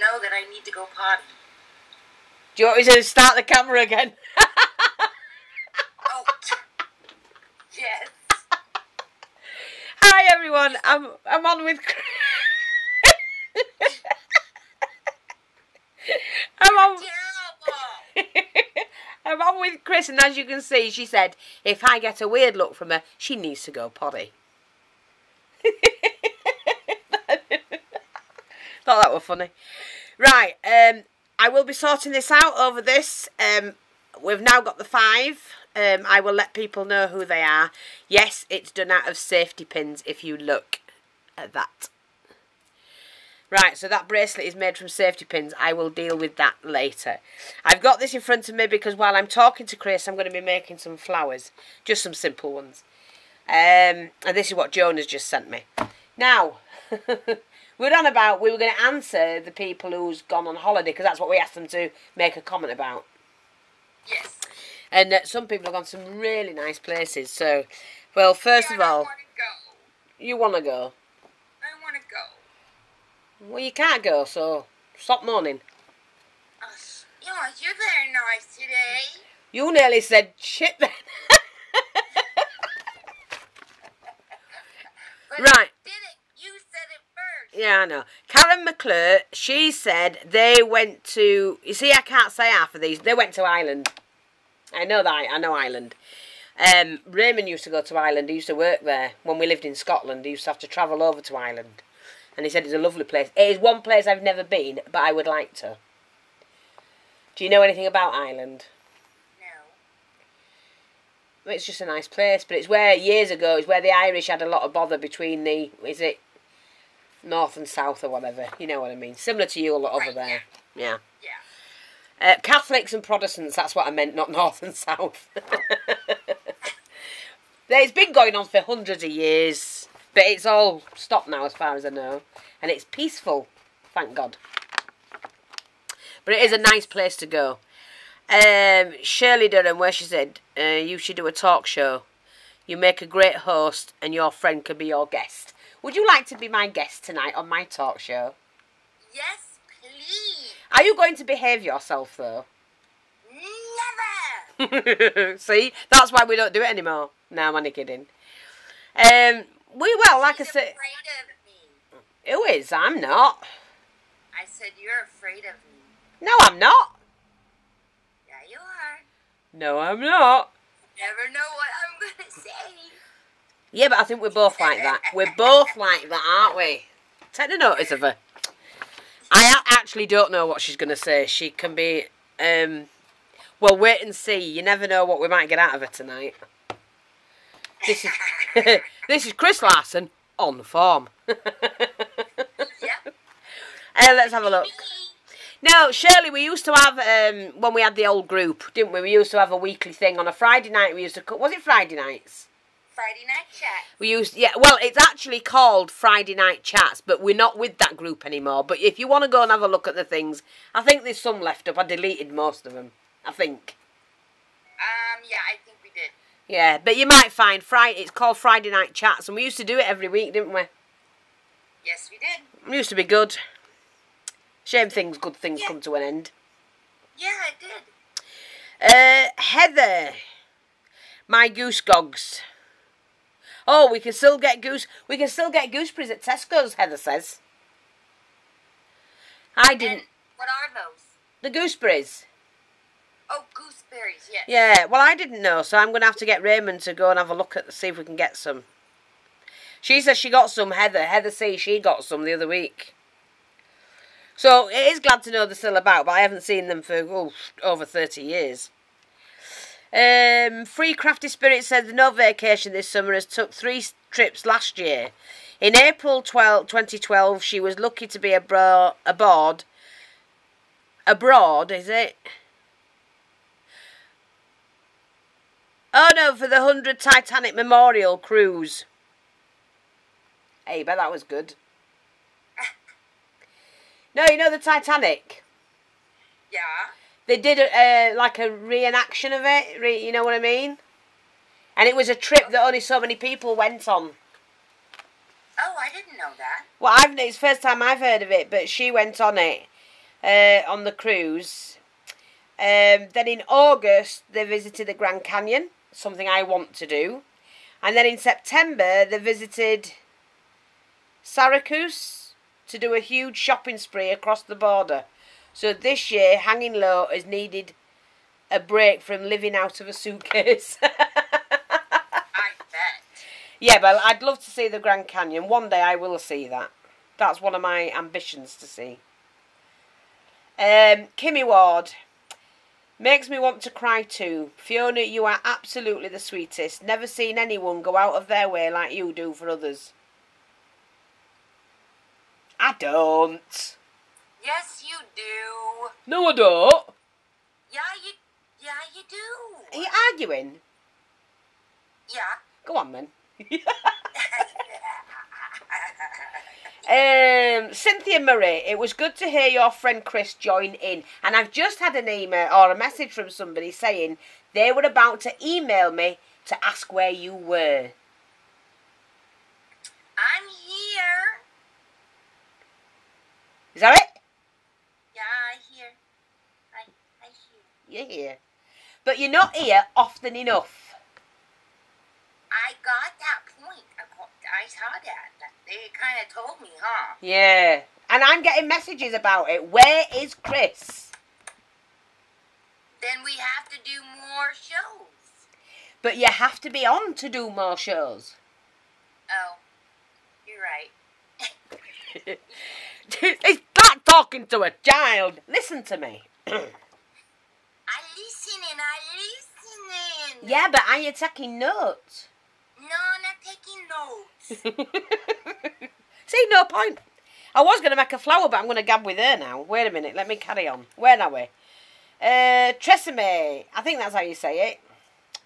know that I need to go potty. Do you want me to start the camera again? Oh, yes. Hi everyone, I'm on with I'm on with Chris, and as you can see, she said if I get a weird look from her, she needs to go potty. Thought that was funny. Right, I will be sorting this out over this. We've now got the 5. I will let people know who they are. Yes, it's done out of safety pins if you look at that. Right, so that bracelet is made from safety pins. I will deal with that later. I've got this in front of me because while I'm talking to Chris, I'm going to be making some flowers. Just some simple ones. And this is what Joan has just sent me. Now, we're on about we were going to answer the people who's gone on holiday because that's what we asked them to make a comment about. Yes. And some people have gone to some really nice places. So, well, first of all, I want to go. you want to go? I want to go. Well, you can't go, so stop moaning. Yeah, you're very nice today. You nearly said shit then. Right. You said it first. Yeah, I know. Karen McClure, she said they went to... You see, I can't say half of these. They went to Ireland. I know that. I know Ireland. Raymond used to go to Ireland. He used to work there. When we lived in Scotland, he used to have to travel over to Ireland. And he said it's a lovely place. It is one place I've never been, but I would like to. Do you know anything about Ireland? No. Well, it's just a nice place, but it's where, years ago, it's where the Irish had a lot of bother between the, is it north and south or whatever? You know what I mean? Similar to you a lot over there. Yeah. Yeah. Catholics and Protestants, that's what I meant, not north and south. It's been going on for hundreds of years. But it's all stopped now as far as I know. And it's peaceful, thank God. But it is a nice place to go. Shirley Durham, where she said, you should do a talk show. You make a great host and your friend could be your guest. Would you like to be my guest tonight on my talk show? Yes, please. Are you going to behave yourself, though? Never. See? That's why we don't do it anymore. No, I'm only kidding. Well, like I said... afraid of me. Who is? I'm not. I said you're afraid of me. No, I'm not. Yeah, you are. No, I'm not. Never know what I'm going to say. Yeah, but I think we're both like that. We're both like that, aren't we? Take the notice of her. I actually don't know what she's going to say. She can be... well, wait and see. You never know what we might get out of her tonight. This is... This is Chris Larson on form. Yep. Let's have a look. No, Shirley, we used to have, when we had the old group, didn't we? We used to have a weekly thing on a Friday night. We used to, was it Friday nights? Friday night chat. We used, yeah, well, it's actually called Friday Night Chats, but we're not with that group anymore. But if you want to go and have a look at the things, I think there's some left up. I deleted most of them, I think. Yeah, I think we did. Yeah, but you might find it's called Friday Night Chats, and we used to do it every week, didn't we? Yes, we did. It used to be good. Shame good things come to an end. Yeah, it did. Heather, my goose gogs. Oh, we can still get gooseberries at Tesco's, Heather says. I didn't. And what are those? The gooseberries. Oh, gooseberries, yes. Yeah, well, I didn't know, so I'm going to have to get Raymond to go and have a look at, see if we can get some. She says she got some, Heather. Heather says she got some the other week. So, it is glad to know they're still about, but I haven't seen them for over 30 years. Free Crafty Spirit said the no vacation this summer has took 3 trips last year. In April 2012, she was lucky to be abroad, is it? Oh no, for the 100 Titanic Memorial Cruise. Hey, bet that was good. No, you know the Titanic? Yeah. They did like a reenaction of it, you know what I mean? And it was a trip that only so many people went on. Oh, I didn't know that. Well, it's the first time I've heard of it, but she went on it. on the cruise. Then in August, they visited the Grand Canyon, something I want to do. And then in September, they visited Syracuse to do a huge shopping spree across the border. So this year, Hanging Low has needed a break from living out of a suitcase. I bet. Yeah, but I'd love to see the Grand Canyon. One day I will see that. That's one of my ambitions to see. Kimmy Ward. Makes me want to cry too. Fiona, you are absolutely the sweetest. Never seen anyone go out of their way like you do for others. I don't. Yes, you do. No, I don't. Yeah, you do. Are you arguing? Yeah. Go on then. Cynthia Murray, it was good to hear your friend Chris join in. And I've just had an email or a message from somebody saying they were about to email me to ask where you were. I'm here. Is that it? Yeah, I hear. I hear. You're here. But you're not here often enough. I got that point. I saw that. They kind of told me, huh? Yeah. And I'm getting messages about it. Where is Chris? Then we have to do more shows. But you have to be on to do more shows. Oh, you're right. It's like talking to a child. Listen to me. I listening. Yeah, but are you taking notes? No, not taking notes. See, no point. I was going to make a flower, but I'm going to gab with her now. Wait a minute, let me carry on. Where are we? Tresemme. I think that's how you say it.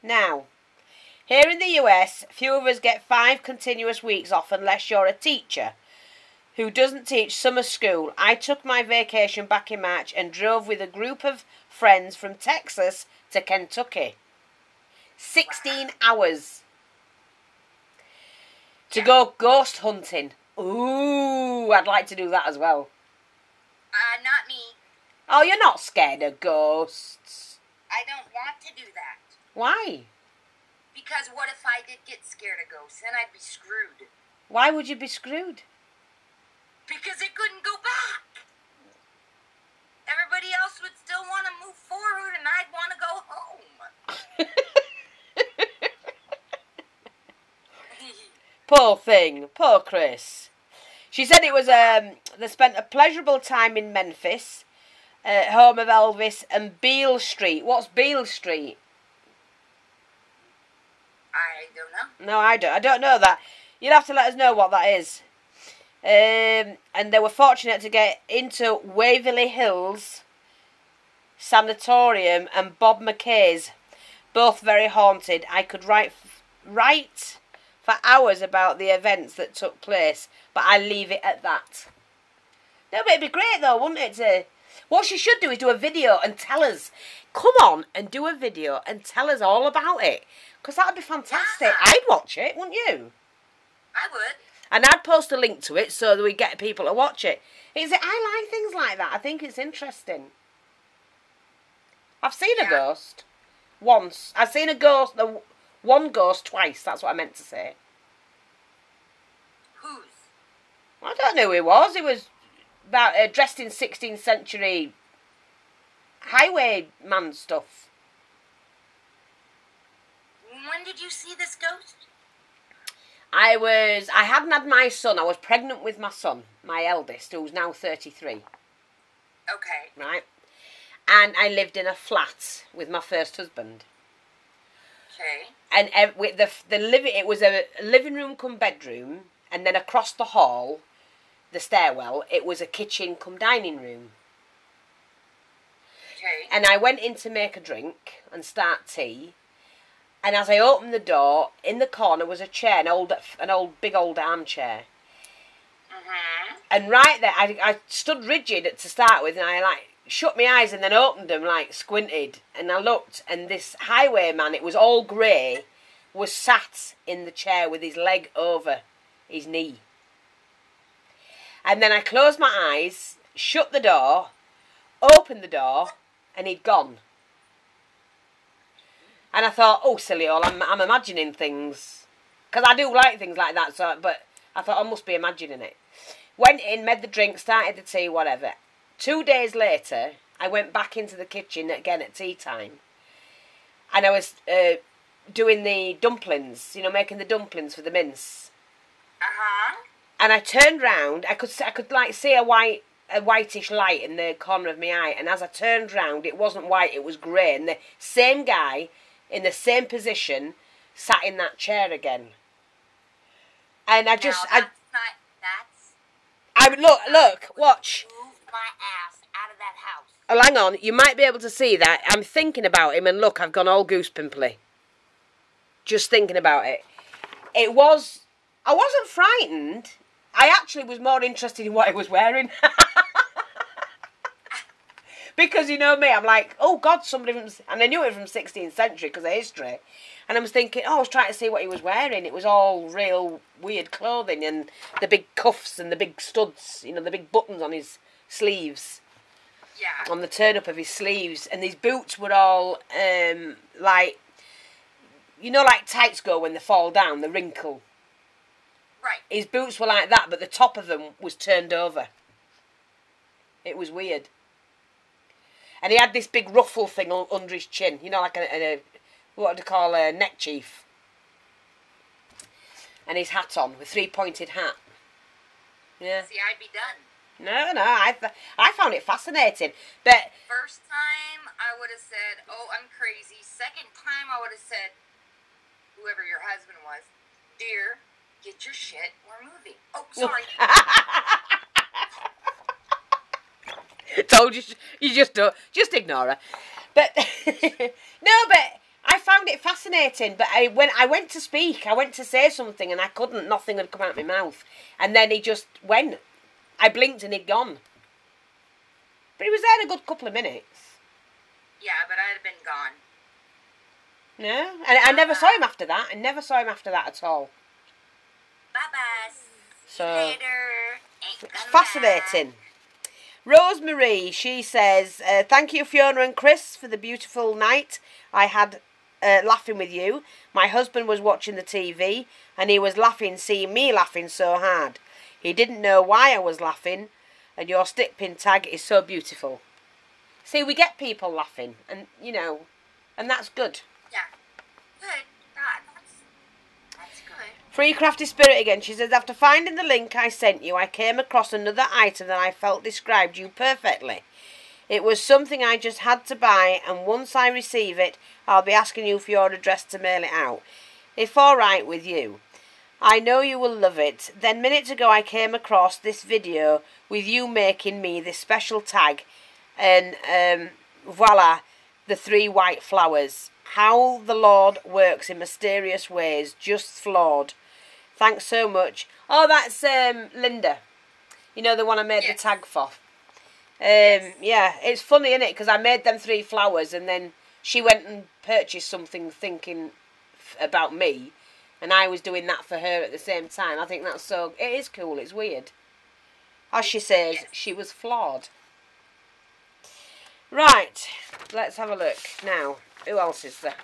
Now, here in the US, few of us get 5 continuous weeks off unless you're a teacher who doesn't teach summer school. I took my vacation back in March and drove with a group of friends from Texas to Kentucky. 16 hours. To go ghost hunting. Ooh, I'd like to do that as well. Not me. Oh, you're not scared of ghosts? I don't want to do that. Why? Because what if I did get scared of ghosts? Then I'd be screwed. Why would you be screwed? Because it couldn't go back. Everybody else would still want to move forward and I'd want to go home. Poor thing. Poor Chris. She said it was, they spent a pleasurable time in Memphis, home of Elvis, and Beale Street. What's Beale Street? I don't know. No, I don't know that. You'll have to let us know what that is. And they were fortunate to get into Waverly Hills Sanatorium and Bob McKay's, both very haunted. I could write for hours about the events that took place, but I leave it at that. No, but it'd be great though, wouldn't it? What she should do is do a video and tell us. Come on and do a video and tell us all about it, because that'd be fantastic. Yeah. I'd watch it, wouldn't you? I would. And I'd post a link to it so that we get people to watch it. I like things like that. I think it's interesting. I've seen a ghost once. I've seen a ghost, one ghost twice. That's what I meant to say. Whose? I don't know who he was. He was about dressed in 16th century highwayman stuff. When did you see this ghost? I hadn't had my son. I was pregnant with my son, my eldest, who's now 33. Okay. Right? And I lived in a flat with my first husband. Okay. And with it was a living room cum bedroom, and then across the hall, the stairwell, it was a kitchen cum dining room. Okay. And I went in to make a drink and start tea. And as I opened the door, in the corner was a chair, an big old armchair. Mm-hmm. And right there, I stood rigid to start with, and I shut my eyes and then opened them, squinted. And I looked, and this highwayman, it was all grey, was sat in the chair with his leg over his knee. And then I closed my eyes, shut the door, opened the door, and he'd gone. And I thought, oh, silly all, I'm imagining things. Because I do like things like that, so, but I thought I must be imagining it. Went in, made the drink, started the tea, whatever. 2 days later, I went back into the kitchen again at tea time. And I was doing the dumplings, you know, making the dumplings for the mince. Uh-huh. And I turned round, I could like see a whitish light in the corner of my eye. And as I turned round, it wasn't white, it was grey. And the same guy, in the same position, sat in that chair again. And I just, look, watch. Move my ass out of that house. Oh, hang on, you might be able to see that. I'm thinking about him, and look, I've gone all goose pimply. Just thinking about it. I wasn't frightened. I actually was more interested in what he was wearing. Because you know me, I'm like, oh God, somebody from... And I knew it from 16th century because of history. And I was thinking, I was trying to see what he was wearing. It was all real weird clothing and the big cuffs and the big studs, you know, the big buttons on his sleeves. Yeah. On the turn-up of his sleeves. And these boots were all, like... You know, like tights go when they fall down, the wrinkle. Right. His boots were like that, but the top of them was turned over. It was weird. And he had this big ruffle thing under his chin. You know, like a what do you call a neckerchief. And his hat on, with three-pointed hat. Yeah. See, I'd be done. No, I found it fascinating. But first time, I would have said, oh, I'm crazy. Second time, I would have said, whoever your husband was, dear, get your shit, we're moving. Oh, sorry. Told you, you just ignore her. But no, but I found it fascinating. But when I went to speak, I went to say something, and I couldn't. Nothing had come out of my mouth, and then he just went. I blinked and he'd gone. But he was there a good couple of minutes. Yeah, but I'd have been gone. No, and I never saw him after that. I never saw him after that at all. Bye-bye. So, see you later. It's fascinating. Rosemary, she says, thank you, Fiona and Chris, for the beautiful night I had laughing with you. My husband was watching the TV, and he was laughing, seeing me laughing so hard. He didn't know why I was laughing, and your stick pin tag is so beautiful. See, we get people laughing, and, you know, and that's good. Yeah. Good. That's good. Free Crafty Spirit again. She says, after finding the link I sent you, I came across another item that I felt described you perfectly. It was something I just had to buy, and once I receive it, I'll be asking you for your address to mail it out. If all right with you. I know you will love it. Then minutes ago I came across this video with you making me this special tag, and voila, the 3 white flowers. How the Lord works in mysterious ways, just flawed. Thanks so much. Oh, that's Linda. You know, the one I made the tag for. Yeah, it's funny, isn't it? Because I made them 3 flowers, and then she went and purchased something thinking about me, and I was doing that for her at the same time. I think that's so... It is cool. It's weird. As she says, she was flawed. Right. Let's have a look. Now, who else is there?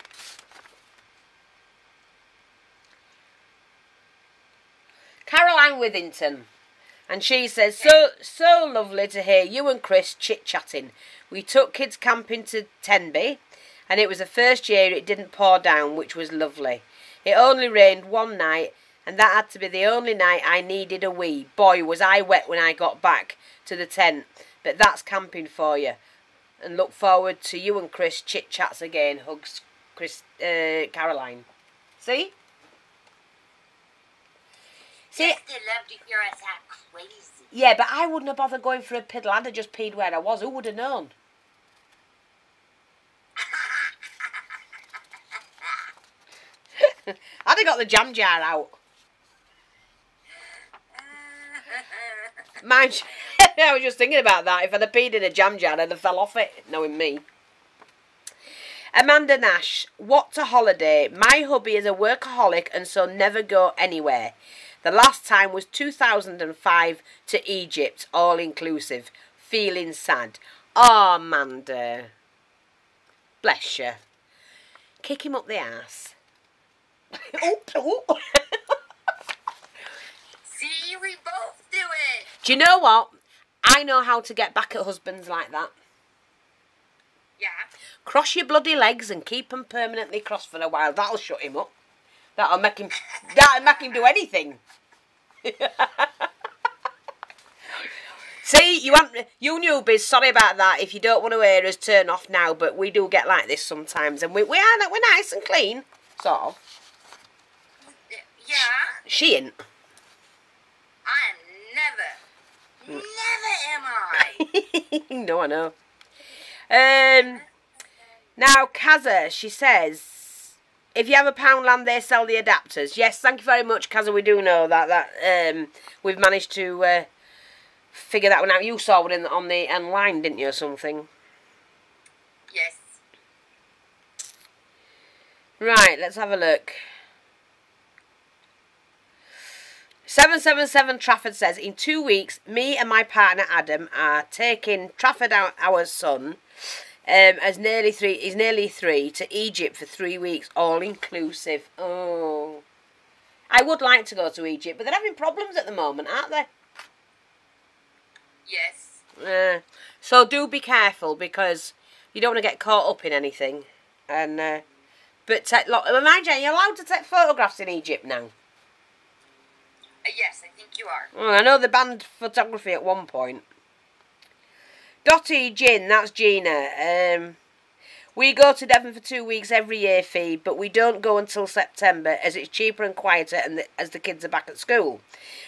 Caroline Withington. And she says, so lovely to hear you and Chris chit-chatting. We took kids camping to Tenby, and it was the first year it didn't pour down, which was lovely. It only rained one night, and that had to be the only night I needed a wee. Boy, was I wet when I got back to the tent. But that's camping for you. And look forward to you and Chris chit-chats again. Hugs, Caroline. See? See? Just to love to hear us act crazy. Yeah, but I wouldn't have bothered going for a piddle. I'd have just peed where I was. Who would have known? I'd have got the jam jar out. Mind you, I was just thinking about that. If I'd have peed in a jam jar, I'd have fell off it, knowing me. Amanda Nash, what a holiday. My hubby is a workaholic and so never go anywhere. The last time was 2005 to Egypt, all inclusive. Feeling sad. Oh, Amanda. Bless you. Kick him up the ass. See, we both do it. Do you know what? I know how to get back at husbands like that. Yeah. Cross your bloody legs and keep them permanently crossed for a while. That'll shut him up. That'll make him do anything. See, you newbies, sorry about that. If you don't want to hear us, turn off now. But we do get like this sometimes, and we're nice and clean, sort of. Yeah. She ain't. Never am I. No, I know. Now, Kaza, she says, if you have a Poundland, they sell the adapters. Yes, thank you very much, Kaza. We do know that we've managed to figure that one out. You saw one on the online, didn't you, or something? Yes. Right, let's have a look. 777 Trafford says, in 2 weeks, me and my partner Adam are taking Trafford, our son, he's nearly 3, to Egypt for 3 weeks, all inclusive. Oh. I would like to go to Egypt, but they're having problems at the moment, aren't they? Yes. So do be careful, because you don't want to get caught up in anything. And but mind you, you're allowed to take photographs in Egypt now. Yes, I think you are. Oh, I know they banned photography at one point. Dottie Gin, that's Gina. We go to Devon for 2 weeks every year, fee, but we don't go until September as it's cheaper and quieter and as the kids are back at school.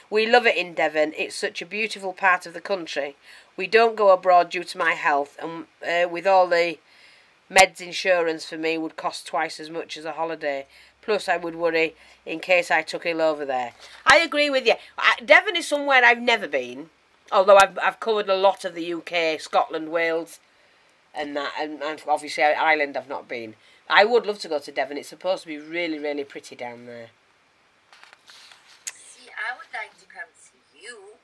We love it in Devon. It's such a beautiful part of the country. We don't go abroad due to my health, and with all the meds insurance for me would cost twice as much as a holiday. Plus, I would worry in case I took ill over there. I agree with you. Devon is somewhere I've never been, although I've covered a lot of the UK, Scotland, Wales, and that, and obviously Ireland I've not been. I would love to go to Devon. It's supposed to be really, really pretty down there. See, I would like to come see you.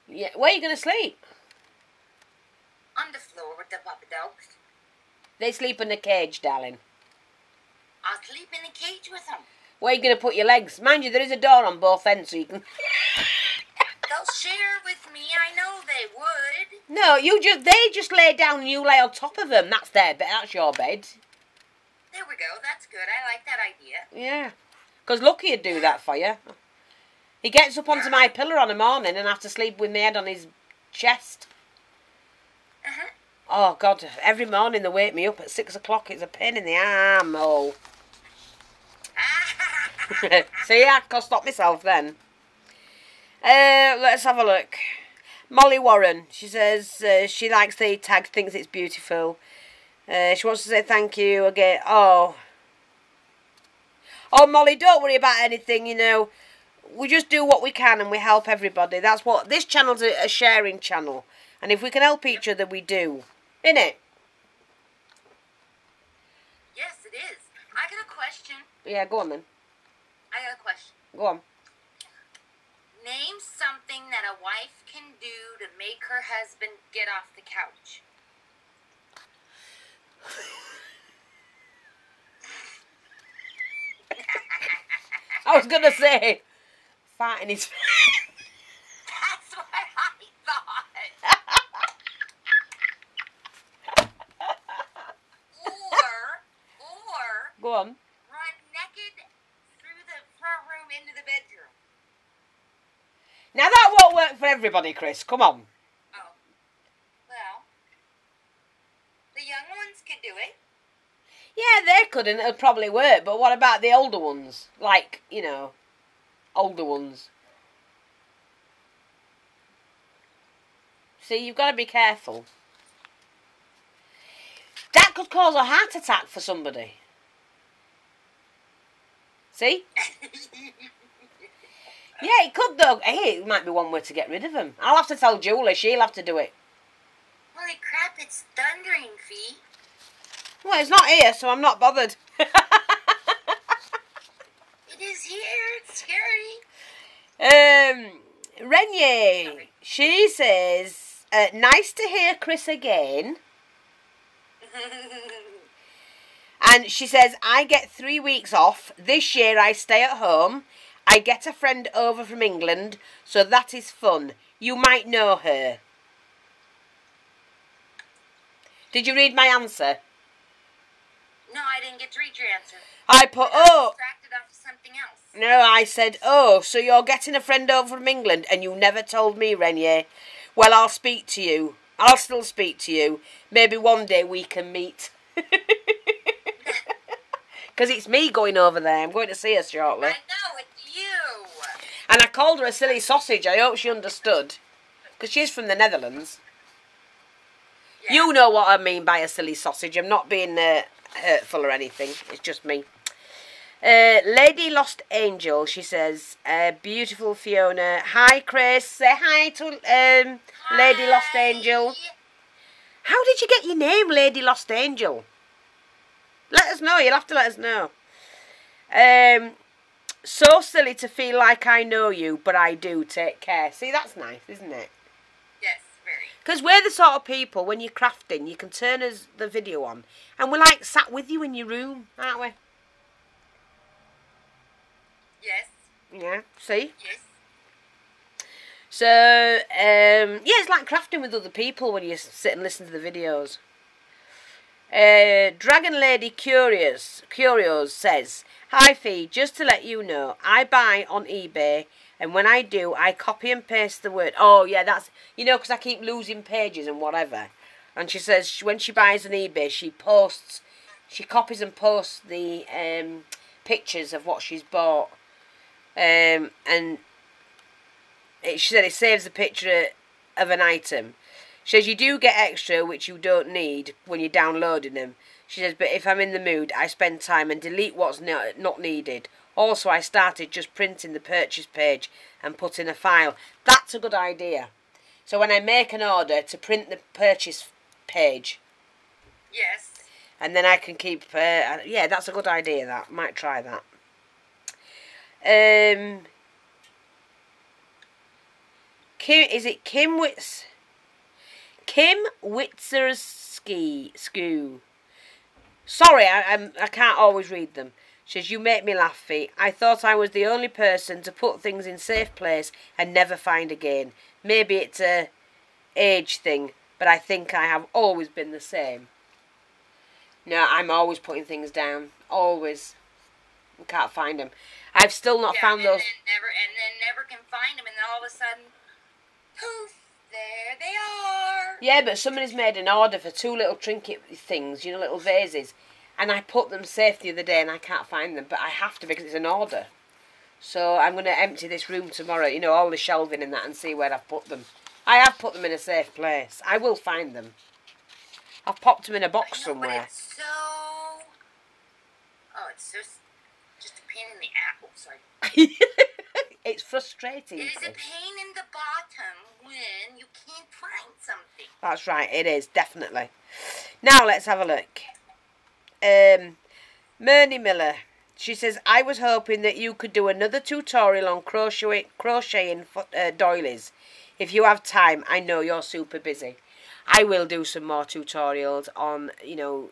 Yeah, where are you going to sleep? On the floor with the puppy dogs. They sleep in a cage, darling. I'll sleep in a cage with them. Where are you going to put your legs? Mind you, there is a door on both ends, so you can... They'll share with me. I know they would. No, they just lay down and you lay on top of them. That's their bed. That's your bed. There we go. That's good. I like that idea. Yeah. Because Lucky would do that for you. He gets up onto my pillow on a morning and I have to sleep with my head on his chest. Uh-huh. Oh, God. Every morning they wake me up at 6 o'clock. It's a pain in the arm. Oh. See, I can't stop myself then. Let's have a look. Molly Warren, she says she likes the tag, thinks it's beautiful. She wants to say thank you again. Oh, Molly, don't worry about anything, you know. We just do what we can and we help everybody. That's what this channel's a sharing channel. And if we can help each other, we do. Innit? Yes, it is. I got a question. Yeah, go on then. I got a question. Go on. Name something that a wife can do to make her husband get off the couch. I was going to say, fart in his face. That's what I thought. or Go on. run naked through the front room into the bedroom. Now that won't work for everybody, Chris. Come on. Oh. Well, the young ones could do it. Yeah, they could and it would probably work, but what about the older ones? Like, you know, older ones. See, you've got to be careful. That could cause a heart attack for somebody. See? Yeah, it could though. Hey, it might be one way to get rid of him. I'll have to tell Julie. She'll have to do it. Holy crap, it's thundering, Fee. Well, it's not here, so I'm not bothered. It is here. It's scary. Renier, she says, Nice to hear Chris again. And she says, I get 3 weeks off. This year I stay at home. I get a friend over from England, so that is fun. You might know her. Did you read my answer? No, I didn't get to read your answer. I put, I was distracted off something else. No, I said, oh, so you're getting a friend over from England and you never told me, Renier. Well, I'll speak to you. I'll still speak to you. Maybe one day we can meet. Because it's me going over there. I'm going to see her shortly. I know, it's you. And I called her a silly sausage. I hope she understood. Because she's from the Netherlands. Yeah. You know what I mean by a silly sausage. I'm not being hurtful or anything. It's just me. Lady Lost Angel, she says, beautiful Fiona. Hi, Chris. Say hi to hi. Lady Lost Angel. How did you get your name, Lady Lost Angel? Let us know. You'll have to let us know. So silly to feel like I know you, but I do. Take care. See, that's nice, isn't it? Yes, very. Because we're the sort of people, when you're crafting, you can turn the video on, and we're like sat with you in your room, aren't we? Yes. Yeah, see? Yes. So, yeah, it's like crafting with other people when you sit and listen to the videos. Dragon Lady Curious says, hi Fee, just to let you know, I buy on eBay, and when I do, I copy and paste the word. Oh, yeah, that's, you know, because I keep losing pages and whatever. And she says when she buys on eBay, she copies and posts the pictures of what she's bought. And she said it saves the picture of an item. She says you do get extra which you don't need when you're downloading them. She says, but if I'm in the mood, I spend time and delete what's not needed. Also, I started just printing the purchase page and put in a file. That's a good idea. So when I make an order, to print the purchase page. Yes. And then I can keep, yeah, that's a good idea, that. Might try that. Kim Witzerski. Sorry, I can't always read them. She says, you make me laugh, Fee. I thought I was the only person to put things in safe place and never find again. Maybe it's a age thing, but I think I have always been the same. No, I'm always putting things down. Always. I can't find them. I've still not found those. And then never can find them, and then all of a sudden, poof, there they are. Yeah, but somebody's made an order for 2 little trinket things, you know, little vases. And I put them safe the other day and I can't find them, but I have to because it's an order. So I'm going to empty this room tomorrow, you know, all the shelving and that, and see where I've put them. I have put them in a safe place. I will find them. I've popped them in a box somewhere. But it's so... Oh, it's just a pain in the apple, sorry. It's frustrating. It is a pain in the bottom when you can't find something. That's right, it is, definitely. Now let's have a look. Myrnie Miller. She says, I was hoping that you could do another tutorial on crocheting doilies. If you have time, I know you're super busy. I will do some more tutorials on, you know,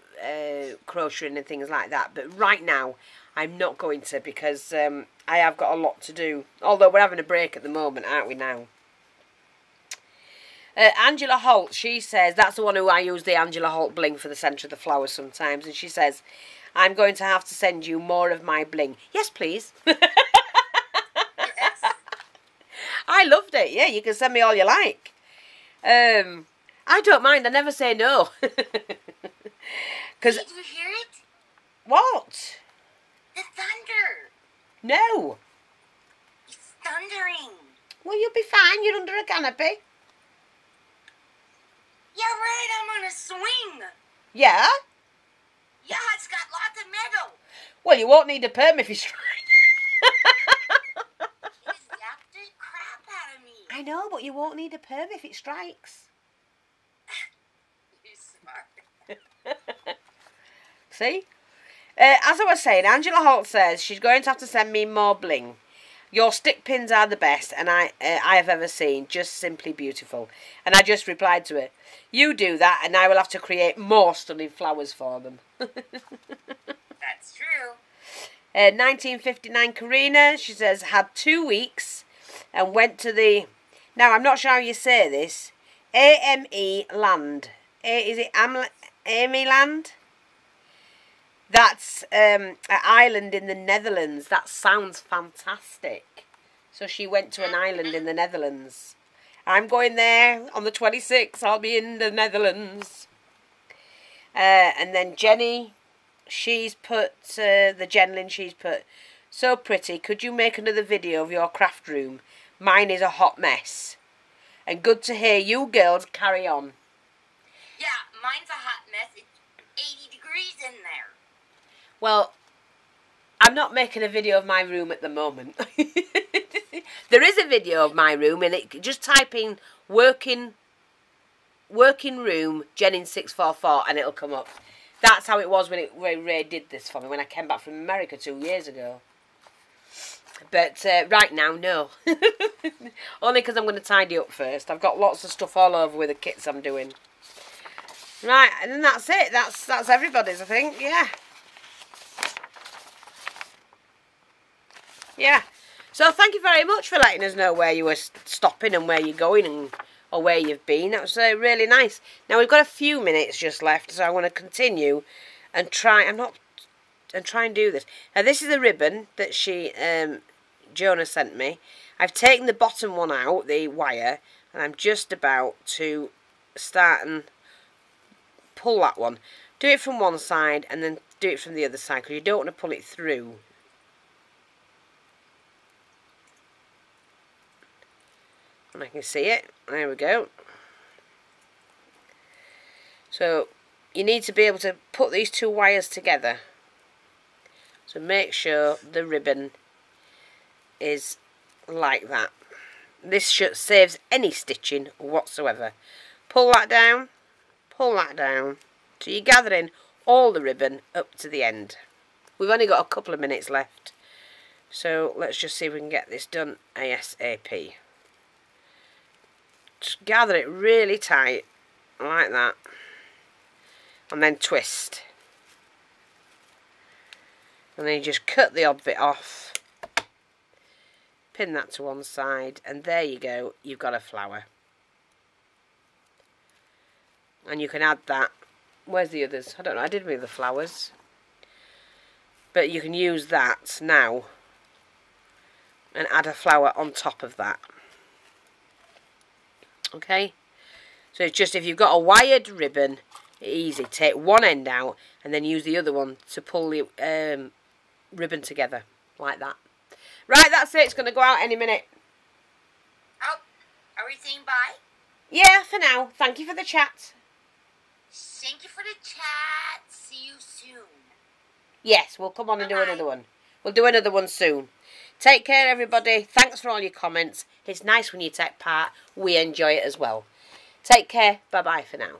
crocheting and things like that. But right now, I'm not going to because I have got a lot to do. Although we're having a break at the moment, aren't we now? Angela Holt, she says, that's the one who I use the Angela Holt bling for the centre of the flowers sometimes. And she says, I'm going to have to send you more of my bling. Yes, please. Yes. I loved it. Yeah, you can send me all you like. I don't mind. I never say no. Did you hear it? What? The thunder. No. It's thundering. Well, you'll be fine. You're under a canopy. Yeah, right. I'm on a swing. Yeah? Yeah, it's got lots of metal. Well, you won't need a perm if you strike. It zapped the crap out of me. I know, but you won't need a perm if it strikes. You're smart. See? As I was saying, Angela Holt says she's going to have to send me more bling. Your stick pins are the best and I have ever seen. Just simply beautiful. And I just replied to her, you do that and I will have to create more stunning flowers for them. That's true. 1959 Karina, she says, had 2 weeks and went to the... Now, I'm not sure how you say this. AME Land. Is it AME Land? That's an island in the Netherlands. That sounds fantastic. So she went to an island in the Netherlands. I'm going there on the 26th. I'll be in the Netherlands. And then Jenny, she's put, the Jenlin, she's put, so pretty. Could you make another video of your craft room? Mine is a hot mess. And good to hear you girls carry on. Yeah, mine's a hot mess. It's 80 degrees in there. Well, I'm not making a video of my room at the moment. There is a video of my room, and just type in working room jennings644 and it'll come up. That's how it was when Ray did this for me when I came back from America 2 years ago. But right now, no. Only because I'm going to tidy up first. I've got lots of stuff all over with the kits I'm doing. Right, and then that's it. That's everybody's, I think. Yeah. Yeah. So thank you very much for letting us know where you were stopping and where you're going or where you've been. That was really nice. Now we've got a few minutes just left, so I want to continue and try and do this. Now this is a ribbon that Jonah sent me. I've taken the bottom one out, the wire, and I'm just about to start and pull that one. Do it from one side and then do it from the other side because you don't want to pull it through. And I can see it. There we go. So you need to be able to put these two wires together. So make sure the ribbon is like that. This saves any stitching whatsoever. Pull that down. Pull that down. So you're gathering all the ribbon up to the end. We've only got a couple of minutes left. So let's just see if we can get this done ASAP. Just gather it really tight, like that, and then twist. And then you just cut the odd bit off, pin that to one side, and there you go, you've got a flower. And you can add that, where's the others? I don't know, I did with the flowers. But you can use that now and add a flower on top of that. Okay, so it's just if you've got a wired ribbon, easy. Take one end out and then use the other one to pull the ribbon together like that. Right, that's it. It's going to go out any minute. Oh, are we saying bye? Yeah, for now. Thank you for the chat. Thank you for the chat. See you soon. Yes, we'll come on and do another one. We'll do another one soon. Take care, everybody. Thanks for all your comments. It's nice when you take part. We enjoy it as well. Take care. Bye-bye for now.